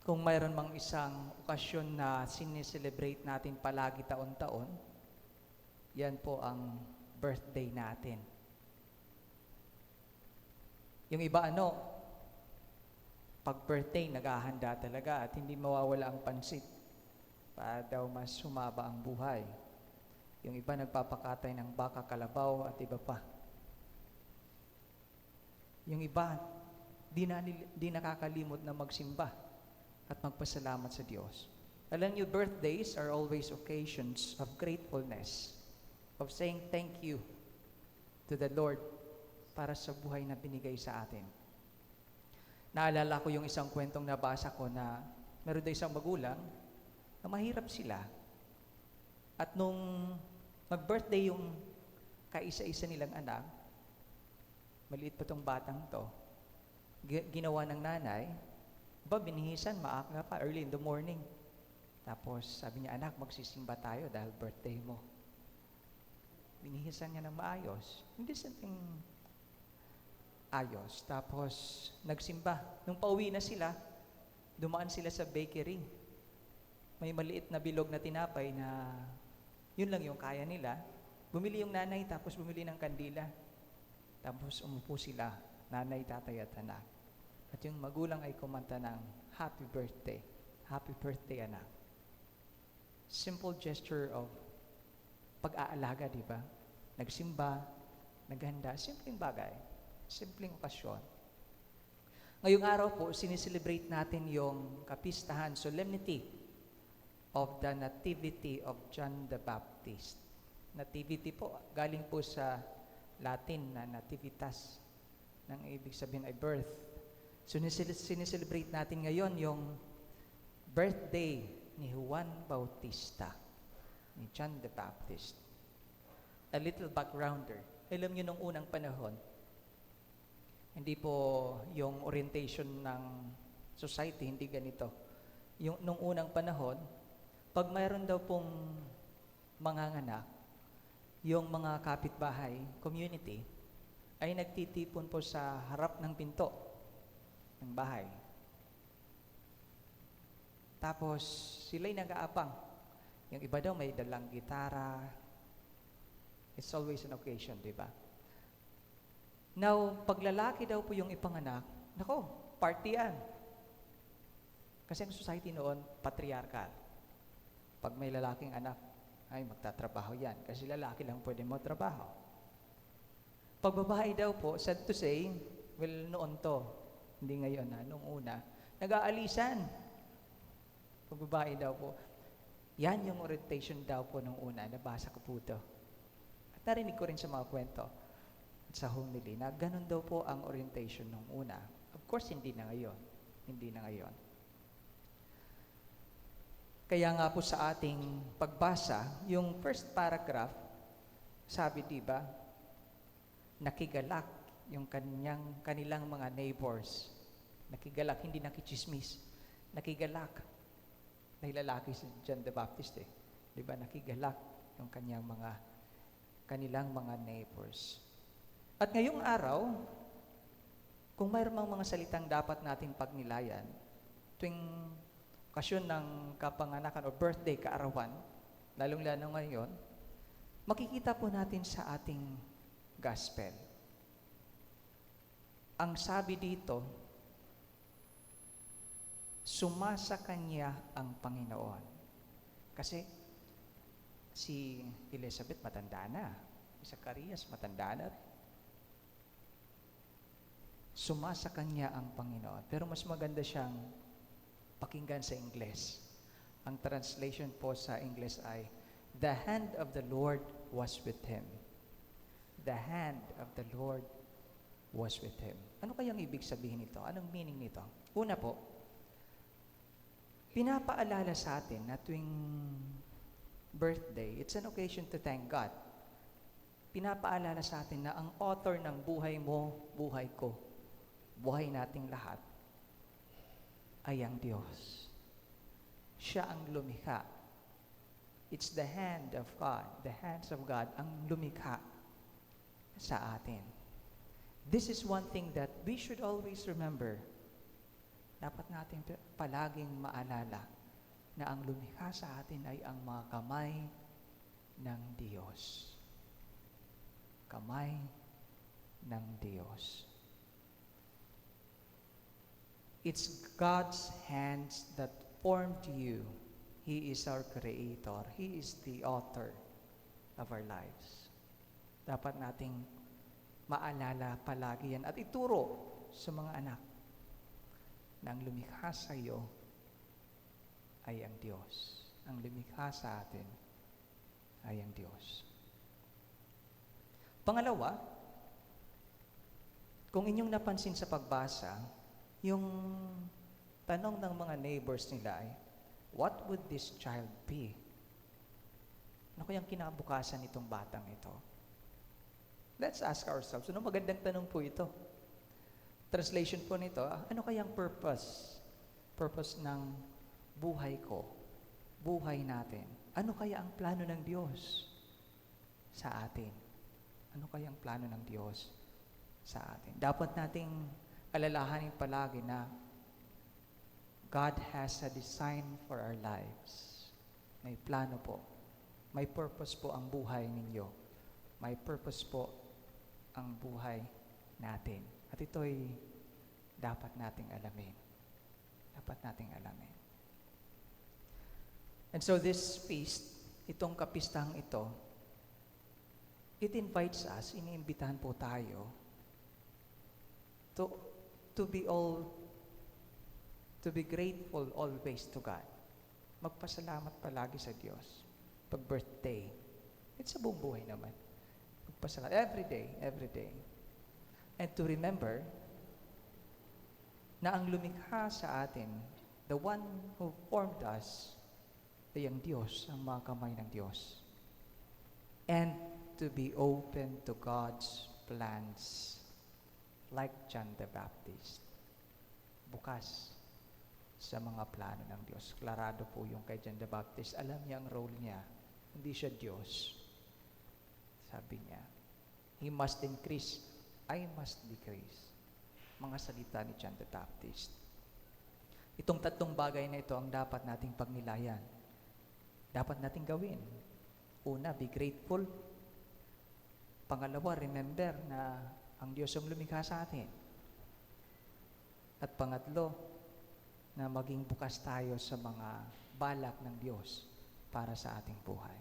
Kung mayroon mang isang okasyon na sineselebrate natin palagi taon-taon, yan po ang birthday natin. Yung iba pag birthday, naghahanda talaga at hindi mawawala ang pansit para daw mas sumaba ang buhay. Yung iba nagpapakatay ng baka, kalabaw at iba pa. Yung iba, di nakakalimot na magsimba at magpasalamat sa Diyos. Alam niyo, birthdays are always occasions of gratefulness, of saying thank you to the Lord para sa buhay na binigay sa atin. Naalala ko yung isang kwentong nabasa ko na meron daw isang magulang na mahirap sila. At nung mag-birthday yung kaisa-isa nilang anak, maliit pa tong batang to, ginawa ng nanay, binihisan, maaga pa, early in the morning. Tapos sabi niya, anak, magsisimba tayo dahil birthday mo. Binihisan niya ng maayos. Hindi something ayos. Tapos nagsimba. Nung pauwi na sila, dumaan sila sa bakery. May maliit na bilog na tinapay na yun lang yung kaya nila. Bumili yung nanay, tapos bumili ng kandila. Tapos umupo sila, nanay, tatay at anak. At yung magulang ay kumanta ng happy birthday. Happy birthday, anak. Simple gesture of pag-aalaga, di ba? Nagsimba, naghanda, simpleng bagay, simpleng okasyon. Ngayong araw po, sineselebrate natin yung kapistahan, solemnity of the Nativity of John the Baptist. Nativity po, galing po sa Latin na nativitas, nang ibig sabihin ay birth. So, sineselebrate natin ngayon yung birthday ni Juan Bautista, ni John the Baptist. A little backgrounder. Alam niyo, nung unang panahon, hindi po yung orientation ng society, hindi ganito. Nung unang panahon, pag mayroon daw pong manganganak, yung mga kapitbahay, community, ay nagtitipon po sa harap ng pinto ng bahay. Tapos, sila'y nag-aabang. Yung iba daw may dalang gitara. It's always an occasion, di ba? Now, pag lalaki daw po yung ipanganak, nako, party yan. Kasi ang society noon, patriarchal. Pag may lalaking anak, ay magtatrabaho yan. Kasi lalaki lang pwede mo trabaho. Pag babae daw po, sad to say, well, noon to, hindi ngayon nung una, nag-aalisan. Pag babae daw po, yan yung orientation daw po nung una, nabasa ko po ito. At narinig ko rin sa mga kwento at sa homily na ganun daw po ang orientation nung una. Of course, hindi na ngayon. Hindi na ngayon. Kaya nga po sa ating pagbasa, yung first paragraph, sabi diba, nakigalak yung kanilang mga neighbors. Nakigalak, hindi nakichismis. Nakigalak. Dahil lalaki si John the Baptist Diba, nakigalak yung kanilang mga neighbors. At ngayong araw, kung mayroon mga salitang dapat natin pagnilayan, tuwing okasyon ng kapanganakan o birthday, kaarawan, lalong-lalo ngayon, makikita po natin sa ating gospel. Ang sabi dito, sumasa kanya ang Panginoon. Kasi si Elizabeth matanda na, si Zacarias matanda na. Sumasa kanya ang Panginoon. Pero mas maganda siyang pakinggan sa Ingles. Ang translation po sa Ingles ay, the hand of the Lord was with him. The hand of the Lord was with him. Ano kayang ibig sabihin nito? Anong meaning nito? Una po, pinapaalala sa atin na tuwing birthday, it's an occasion to thank God. Pinapaalala sa atin na ang author ng buhay mo, buhay ko, buhay nating lahat, ay ang Diyos. Siya ang lumikha. It's the hand of God, the hands of God, ang lumikha sa atin. This is one thing that we should always remember, Dapat natin palaging maalala na ang lumikha sa atin ay ang mga kamay ng Diyos. Kamay ng Diyos. It's God's hands that formed you. He is our Creator. He is the author of our lives. Dapat nating maalala palagi yan at ituro sa mga anak na ang lumikha sa iyo ay ang Diyos. Ang lumikha sa atin ay ang Diyos. Pangalawa, kung inyong napansin sa pagbasa, yung tanong ng mga neighbors nila ay, what would this child be? Ano kayang kinabukasan nitong batang ito? Let's ask ourselves, magandang tanong po ito. Translation po nito, ano kayang purpose? Purpose ng buhay ko, buhay natin. Ano kaya ang plano ng Diyos sa atin? Ano kaya ang plano ng Diyos sa atin? Dapat nating alalahanin palagi na God has a design for our lives. May plano po. May purpose po ang buhay ninyo. May purpose po ang buhay natin. At ito'y dapat nating alamin. Dapat nating alamin. And so this feast, itong kapistang ito, it invites us, iniimbitahan po tayo to be grateful always to God. Magpasalamat palagi sa Diyos. Pag birthday, it's sa buong buhay naman. Magpasalamat every day. And to remember na ang lumikha sa atin, the one who formed us, ay ang Diyos, ang mga kamay ng Diyos. And to be open to God's plans, like John the Baptist. Bukas sa mga plano ng Diyos. Klarado po yung kay John the Baptist. Alam niya ang role niya. Hindi siya Diyos. Sabi niya, He must increase, I must decrease. Mga salita ni John the Baptist. Itong tatlong bagay na ito ang dapat nating pagnilayan. Dapat nating gawin. Una, be grateful. Pangalawa, remember na ang Diyos ang lumikha sa atin. At pangatlo, na maging bukas tayo sa mga balak ng Diyos para sa ating buhay.